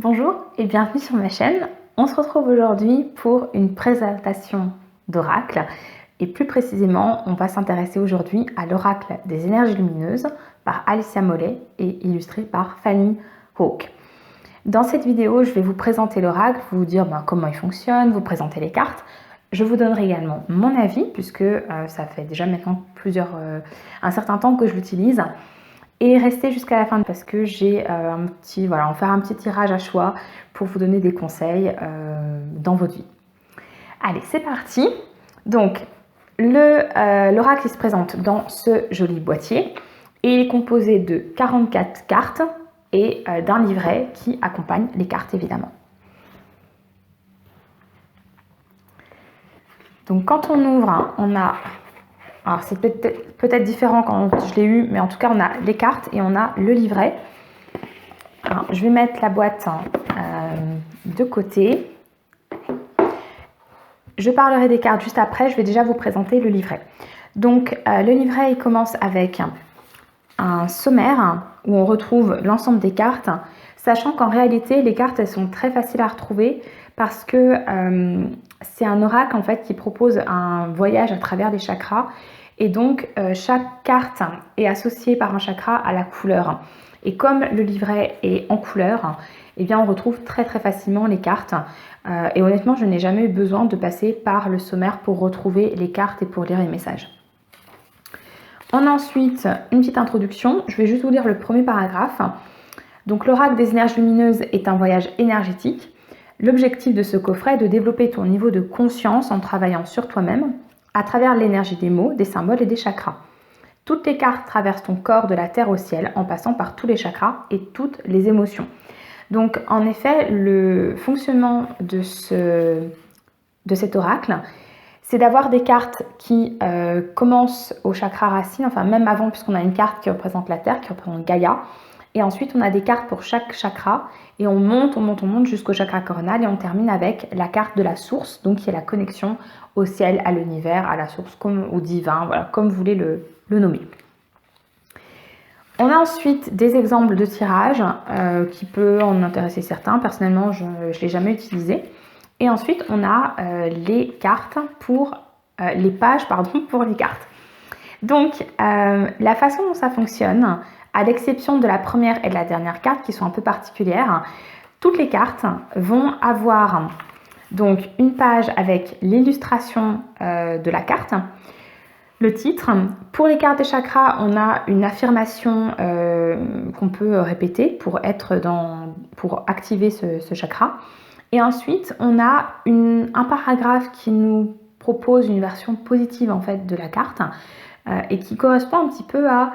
Bonjour et bienvenue sur ma chaîne. On se retrouve aujourd'hui pour une présentation d'oracle et plus précisément on va s'intéresser aujourd'hui à l'oracle des énergies lumineuses par Alicia Molley et illustré par Fanny Hawk. Dans cette vidéo je vais vous présenter l'oracle, vous dire comment il fonctionne, vous présenter les cartes. Je vous donnerai également mon avis puisque ça fait déjà maintenant un certain temps que je l'utilise. Et restez jusqu'à la fin parce que j'ai on va faire un petit tirage à choix pour vous donner des conseils dans votre vie. Allez, c'est parti. Donc, l'oracle se présente dans ce joli boîtier et il est composé de 44 cartes et d'un livret qui accompagne les cartes évidemment. Donc, quand on ouvre, on a... Alors c'est peut-être différent quand je l'ai eu, mais en tout cas on a les cartes et on a le livret. Alors, je vais mettre la boîte de côté. Je parlerai des cartes juste après, je vais déjà vous présenter le livret. Donc le livret il commence avec un sommaire où on retrouve l'ensemble des cartes, sachant qu'en réalité les cartes elles sont très faciles à retrouver parce que c'est un oracle en fait qui propose un voyage à travers les chakras et donc chaque carte est associée par un chakra à la couleur. Et comme le livret est en couleur, eh bien on retrouve très facilement les cartes. Et honnêtement, je n'ai jamais eu besoin de passer par le sommaire pour retrouver les cartes et pour lire les messages. On a ensuite une petite introduction. Je vais juste vous lire le premier paragraphe. Donc l'oracle des énergies lumineuses est un voyage énergétique. L'objectif de ce coffret est de développer ton niveau de conscience en travaillant sur toi-même à travers l'énergie des mots, des symboles et des chakras. Toutes les cartes traversent ton corps de la terre au ciel en passant par tous les chakras et toutes les émotions. Donc en effet, le fonctionnement de cet oracle, c'est d'avoir des cartes qui commencent au chakra racine, enfin même avant puisqu'on a une carte qui représente la terre, qui représente Gaïa. Et ensuite, on a des cartes pour chaque chakra et on monte jusqu'au chakra coronal et on termine avec la carte de la source, donc qui est la connexion au ciel, à l'univers, à la source, au divin, voilà, comme vous voulez le nommer. On a ensuite des exemples de tirage qui peut en intéresser certains. Personnellement, je ne l'ai jamais utilisé. Et ensuite, on a les cartes les pages pour les cartes. Donc, la façon dont ça fonctionne, à l'exception de la première et de la dernière carte qui sont un peu particulières, toutes les cartes vont avoir donc une page avec l'illustration de la carte, le titre. Pour les cartes des chakras, on a une affirmation qu'on peut répéter pour activer ce chakra. Et ensuite, on a un paragraphe qui nous propose une version positive en fait de la carte et qui correspond un petit peu à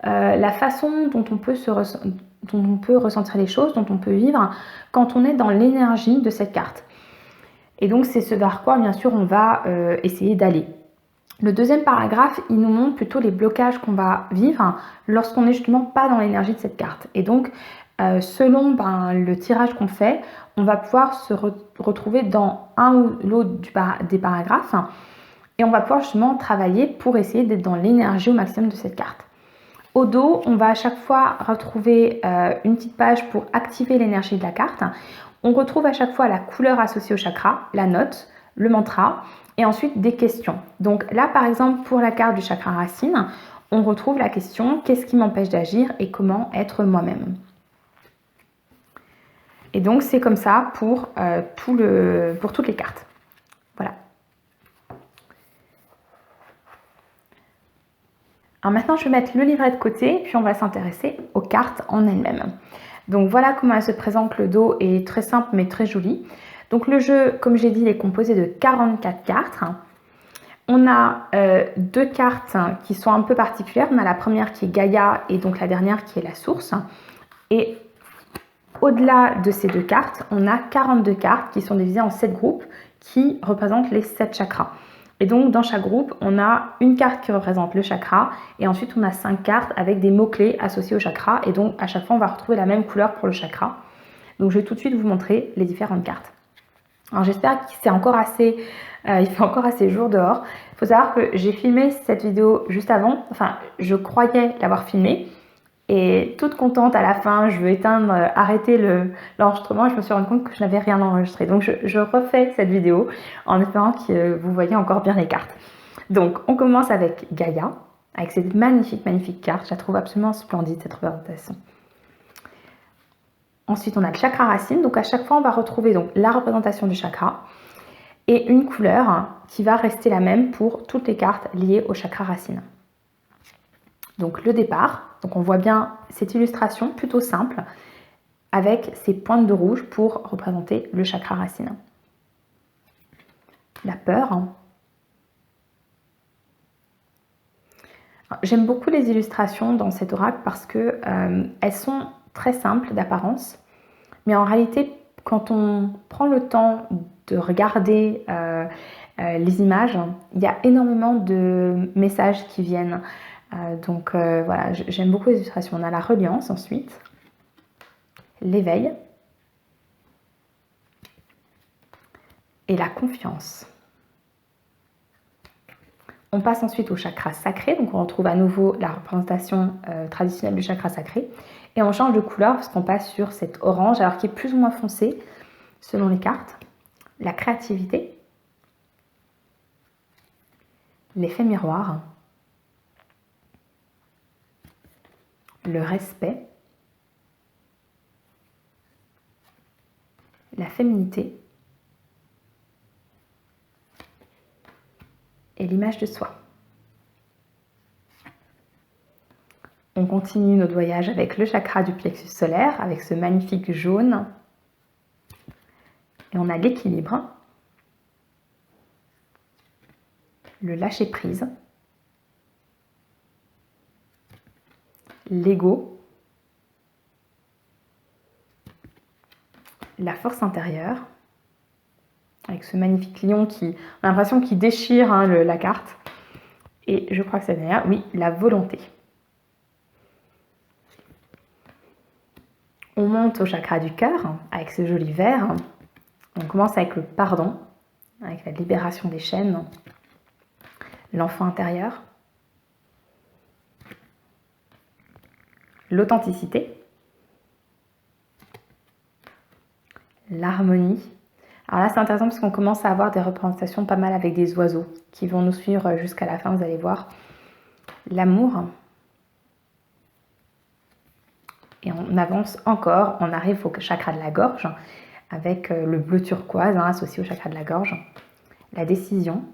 la façon dont on peut ressentir les choses, dont on peut vivre quand on est dans l'énergie de cette carte. Et donc c'est ce vers quoi bien sûr on va essayer d'aller. Le deuxième paragraphe, il nous montre plutôt les blocages qu'on va vivre lorsqu'on n'est justement pas dans l'énergie de cette carte. Et donc selon le tirage qu'on fait, on va pouvoir se retrouver dans un ou l'autre des paragraphes et on va pouvoir justement travailler pour essayer d'être dans l'énergie au maximum de cette carte. Au dos, on va à chaque fois retrouver une petite page pour activer l'énergie de la carte. On retrouve à chaque fois la couleur associée au chakra, la note, le mantra et ensuite des questions. Donc là, par exemple, pour la carte du chakra racine, on retrouve la question « Qu'est-ce qui m'empêche d'agir et comment être moi-même ?» Et donc, c'est comme ça pour toutes les cartes. Voilà. Alors maintenant, je vais mettre le livret de côté, puis on va s'intéresser aux cartes en elles-mêmes. Donc voilà comment elle se présente, le dos est très simple mais très joli. Donc le jeu, comme j'ai dit, il est composé de 44 cartes. On a deux cartes qui sont un peu particulières. On a la première qui est Gaïa et donc la dernière qui est la source. Et au-delà de ces deux cartes, on a 42 cartes qui sont divisées en 7 groupes qui représentent les 7 chakras. Et donc, dans chaque groupe, on a une carte qui représente le chakra et ensuite, on a 5 cartes avec des mots-clés associés au chakra. Et donc, à chaque fois, on va retrouver la même couleur pour le chakra. Donc, je vais tout de suite vous montrer les différentes cartes. Alors, j'espère qu'il fait encore assez jour dehors. Il faut savoir que j'ai filmé cette vidéo juste avant. Enfin, je croyais l'avoir filmée. Et toute contente à la fin, je veux arrêter l'enregistrement et je me suis rendu compte que je n'avais rien enregistré. Donc je refais cette vidéo en espérant que vous voyez encore bien les cartes. Donc on commence avec Gaïa, avec cette magnifique carte. Je la trouve absolument splendide cette représentation. Ensuite on a le chakra racine. Donc à chaque fois on va retrouver donc la représentation du chakra et une couleur qui va rester la même pour toutes les cartes liées au chakra racine. Donc le départ, donc on voit bien cette illustration plutôt simple avec ces pointes de rouge pour représenter le chakra racine. La peur. J'aime beaucoup les illustrations dans cet oracle parce que elles sont très simples d'apparence, mais en réalité quand on prend le temps de regarder les images, il y a énormément de messages qui viennent. Donc voilà, j'aime beaucoup les illustrations. On a la reliance ensuite, l'éveil et la confiance. On passe ensuite au chakra sacré, donc on retrouve à nouveau la représentation traditionnelle du chakra sacré. Et on change de couleur parce qu'on passe sur cet orange, alors qui est plus ou moins foncé selon les cartes. La créativité, l'effet miroir, le respect, la féminité et l'image de soi. On continue notre voyage avec le chakra du plexus solaire, avec ce magnifique jaune. Et on a l'équilibre, le lâcher-prise, l'ego, la force intérieure, avec ce magnifique lion qui, on a l'impression qu'il déchire la carte. Et je crois que c'est derrière, oui, la volonté. On monte au chakra du cœur avec ce joli vert. On commence avec le pardon, avec la libération des chaînes, l'enfant intérieur, l'authenticité, l'harmonie. Alors là, c'est intéressant parce qu'on commence à avoir des représentations pas mal avec des oiseaux qui vont nous suivre jusqu'à la fin, vous allez voir. L'amour. Et on avance encore, on arrive au chakra de la gorge avec le bleu turquoise associé au chakra de la gorge. La décision.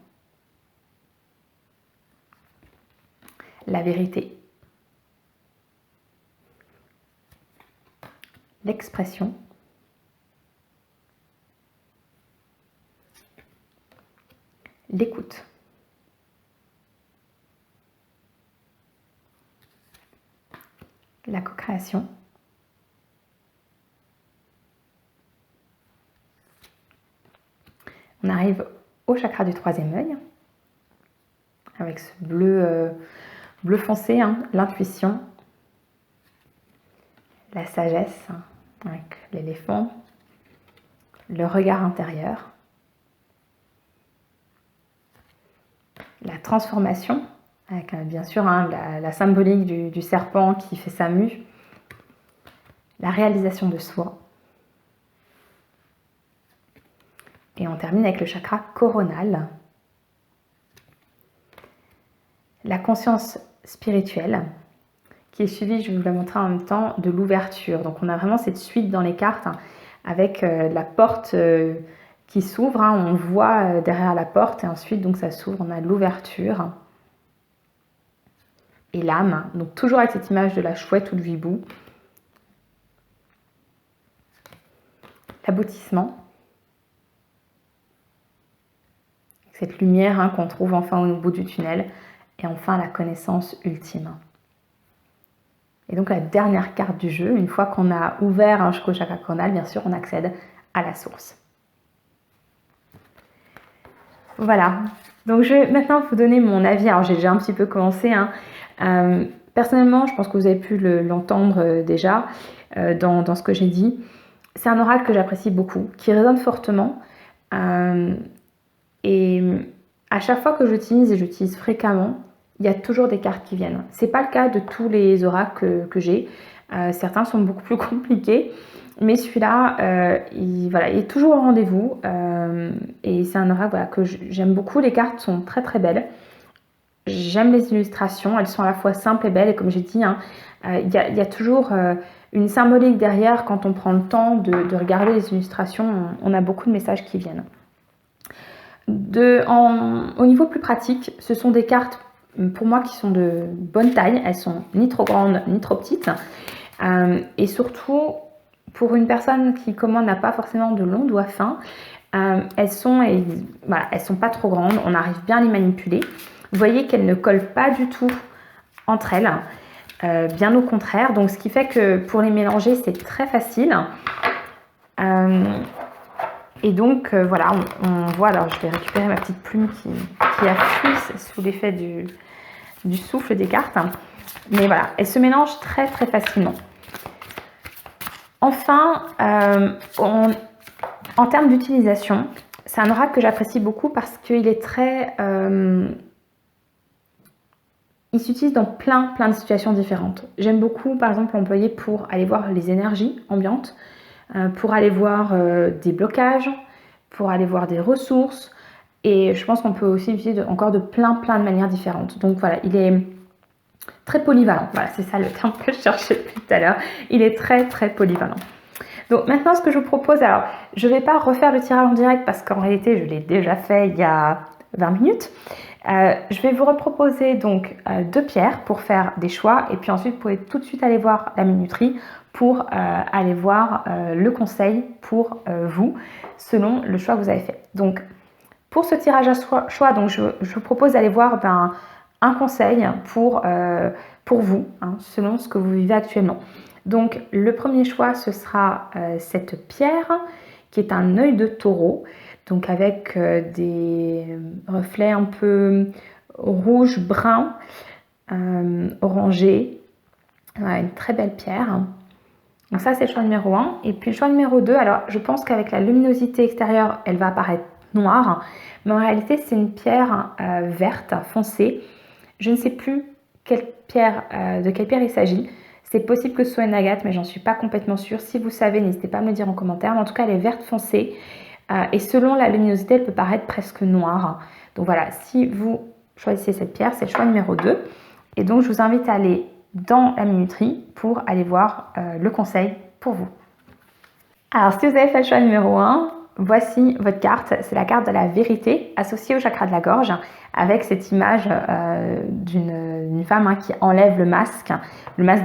La vérité. L'expression. L'écoute. La co-création. On arrive au chakra du troisième œil, avec ce bleu, bleu foncé, l'intuition, la sagesse, avec l'éléphant, le regard intérieur, la transformation, avec bien sûr la symbolique du serpent qui fait sa mue, la réalisation de soi. Et on termine avec le chakra coronal, la conscience spirituelle, qui est suivie, je vais vous la montrer en même temps, de l'ouverture. Donc on a vraiment cette suite dans les cartes avec la porte qui s'ouvre, on voit derrière la porte et ensuite donc ça s'ouvre, on a l'ouverture et l'âme, donc toujours avec cette image de la chouette ou le hibou. L'aboutissement, cette lumière qu'on trouve enfin au bout du tunnel, et enfin la connaissance ultime. Et donc la dernière carte du jeu, une fois qu'on a ouvert jusqu'au chakra coronal, bien sûr on accède à la source. Voilà, donc je vais maintenant vous donner mon avis. Alors j'ai déjà un petit peu commencé. Personnellement, je pense que vous avez pu l'entendre déjà dans ce que j'ai dit. C'est un oracle que j'apprécie beaucoup, qui résonne fortement. Et à chaque fois que j'utilise, et j'utilise fréquemment, il y a toujours des cartes qui viennent. C'est pas le cas de tous les oracles que j'ai. Certains sont beaucoup plus compliqués, mais celui-là, il est toujours au rendez-vous. Et c'est un oracle que j'aime beaucoup. Les cartes sont très très belles. J'aime les illustrations, elles sont à la fois simples et belles. Et comme j'ai dit, il y a toujours une symbolique derrière. Quand on prend le temps de regarder les illustrations, on a beaucoup de messages qui viennent. Au niveau plus pratique, ce sont des cartes pour moi qui sont de bonne taille. Elles sont ni trop grandes ni trop petites. Et surtout, pour une personne qui, comme moi, n'a pas forcément de longs doigts fins, elles sont pas trop grandes. On arrive bien à les manipuler. Vous voyez qu'elles ne collent pas du tout entre elles. Bien au contraire. Donc, ce qui fait que pour les mélanger, c'est très facile. Et donc, voilà, on voit, alors je vais récupérer ma petite plume qui a fui sous l'effet du souffle des cartes. Mais voilà, elles se mélangent très, très facilement. Enfin, en termes d'utilisation, c'est un oracle que j'apprécie beaucoup parce qu'il est très... il s'utilise dans plein de situations différentes. J'aime beaucoup, par exemple, l'employer pour aller voir les énergies ambiantes, pour aller voir des blocages, pour aller voir des ressources. Et je pense qu'on peut aussi l'utiliser encore de plein de manières différentes. Donc voilà, il est très polyvalent. Voilà, c'est ça le terme que je cherchais depuis tout à l'heure. Il est très polyvalent. Donc maintenant, ce que je vous propose, alors je ne vais pas refaire le tirage en direct parce qu'en réalité, je l'ai déjà fait il y a 20 minutes. Je vais vous reproposer donc 2 pierres pour faire des choix et puis ensuite vous pouvez tout de suite aller voir la minuterie pour aller voir le conseil pour vous selon le choix que vous avez fait. Donc pour ce tirage à choix, donc je vous propose d'aller voir un conseil pour vous, selon ce que vous vivez actuellement. Donc le premier choix, ce sera cette pierre qui est un œil de taureau, donc avec des reflets un peu rouge, brun, orangé. Voilà, une très belle pierre. Donc ça, c'est le choix numéro 1. Et puis le choix numéro 2, alors je pense qu'avec la luminosité extérieure, elle va apparaître noire, mais en réalité, c'est une pierre verte, foncée. Je ne sais plus de quelle pierre il s'agit. C'est possible que ce soit une agate, mais j'en suis pas complètement sûre. Si vous savez, n'hésitez pas à me le dire en commentaire. Mais en tout cas, elle est verte foncée. Et selon la luminosité, elle peut paraître presque noire. Donc voilà, si vous choisissez cette pierre, c'est le choix numéro 2. Et donc, je vous invite à aller dans la minuterie pour aller voir le conseil pour vous. Alors, si vous avez fait le choix numéro 1, voici votre carte. C'est la carte de la vérité associée au chakra de la gorge avec cette image d'une femme qui enlève le masque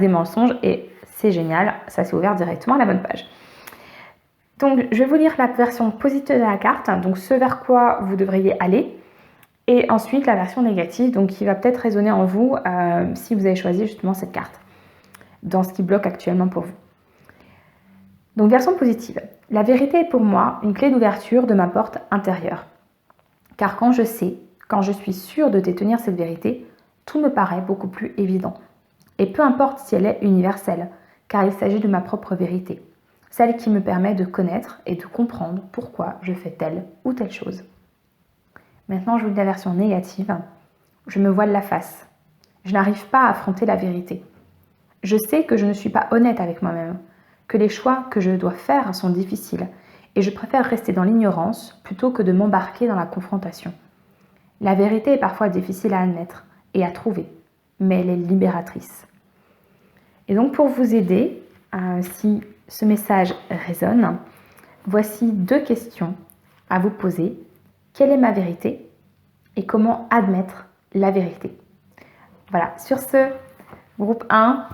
des mensonges. Et c'est génial, ça s'est ouvert directement à la bonne page. Donc, je vais vous lire la version positive de la carte, donc ce vers quoi vous devriez aller. Et ensuite, la version négative, donc qui va peut-être résonner en vous si vous avez choisi justement cette carte, dans ce qui bloque actuellement pour vous. Donc, version positive. La vérité est pour moi une clé d'ouverture de ma porte intérieure. Car quand je suis sûre de détenir cette vérité, tout me paraît beaucoup plus évident. Et peu importe si elle est universelle, car il s'agit de ma propre vérité. Celle qui me permet de connaître et de comprendre pourquoi je fais telle ou telle chose. Maintenant, je vous dis la version négative. Je me voile la face. Je n'arrive pas à affronter la vérité. Je sais que je ne suis pas honnête avec moi-même, que les choix que je dois faire sont difficiles, et je préfère rester dans l'ignorance plutôt que de m'embarquer dans la confrontation. La vérité est parfois difficile à admettre et à trouver, mais elle est libératrice. Et donc, pour vous aider, si ce message résonne, voici 2 questions à vous poser. Quelle est ma vérité et comment admettre la vérité? Voilà, sur ce, groupe 1,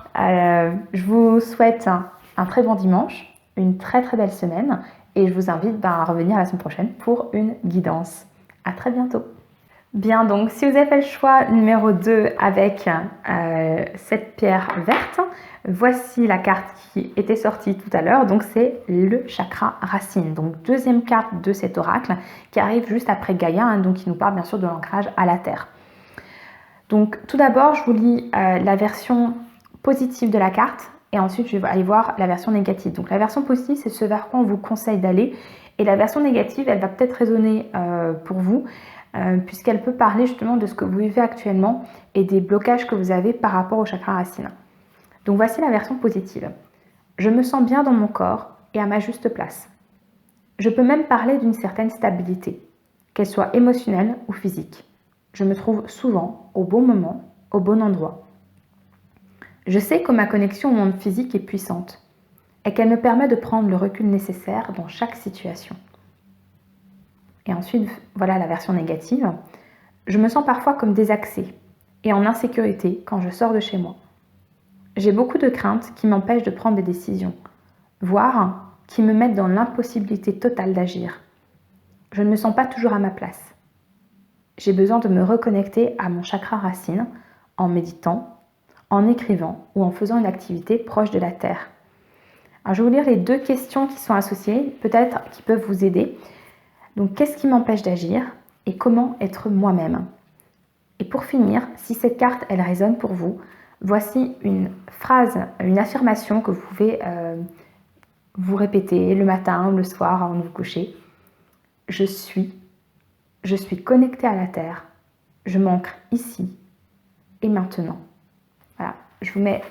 je vous souhaite un très bon dimanche, une très belle semaine et je vous invite à revenir la semaine prochaine pour une guidance. À très bientôt. Bien, donc si vous avez fait le choix numéro 2 avec cette pierre verte, voici la carte qui était sortie tout à l'heure, donc c'est le chakra racine. Donc deuxième carte de cet oracle qui arrive juste après Gaïa, donc qui nous parle bien sûr de l'ancrage à la terre. Donc tout d'abord, je vous lis la version positive de la carte et ensuite je vais aller voir la version négative. Donc la version positive, c'est ce vers quoi on vous conseille d'aller et la version négative, elle va peut-être résonner pour vous. puisqu'elle peut parler justement de ce que vous vivez actuellement et des blocages que vous avez par rapport au chakra racine. Donc voici la version positive. Je me sens bien dans mon corps et à ma juste place. Je peux même parler d'une certaine stabilité, qu'elle soit émotionnelle ou physique. Je me trouve souvent au bon moment, au bon endroit. Je sais que ma connexion au monde physique est puissante et qu'elle me permet de prendre le recul nécessaire dans chaque situation. Et ensuite, voilà la version négative. Je me sens parfois comme désaxée et en insécurité quand je sors de chez moi. J'ai beaucoup de craintes qui m'empêchent de prendre des décisions, voire qui me mettent dans l'impossibilité totale d'agir. Je ne me sens pas toujours à ma place. J'ai besoin de me reconnecter à mon chakra racine en méditant, en écrivant ou en faisant une activité proche de la terre. Alors, je vais vous lire les 2 questions qui sont associées, peut-être qui peuvent vous aider. Donc, qu'est-ce qui m'empêche d'agir et comment être moi-même? Et pour finir, si cette carte, elle résonne pour vous, voici une phrase, une affirmation que vous pouvez vous répéter le matin ou le soir avant de vous coucher. Je suis connectée à la terre, je m'ancre ici et maintenant. Voilà, je vous mets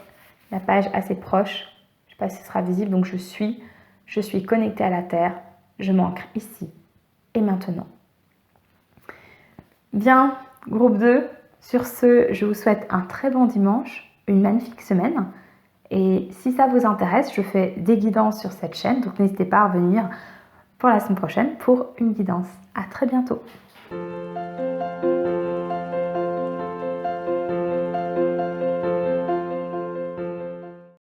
la page assez proche, je ne sais pas si ce sera visible, donc je suis connectée à la terre, je m'ancre ici et maintenant. Bien, groupe 2, sur ce, je vous souhaite un très bon dimanche, une magnifique semaine. Et si ça vous intéresse, je fais des guidances sur cette chaîne, donc n'hésitez pas à revenir pour la semaine prochaine pour une guidance. À très bientôt.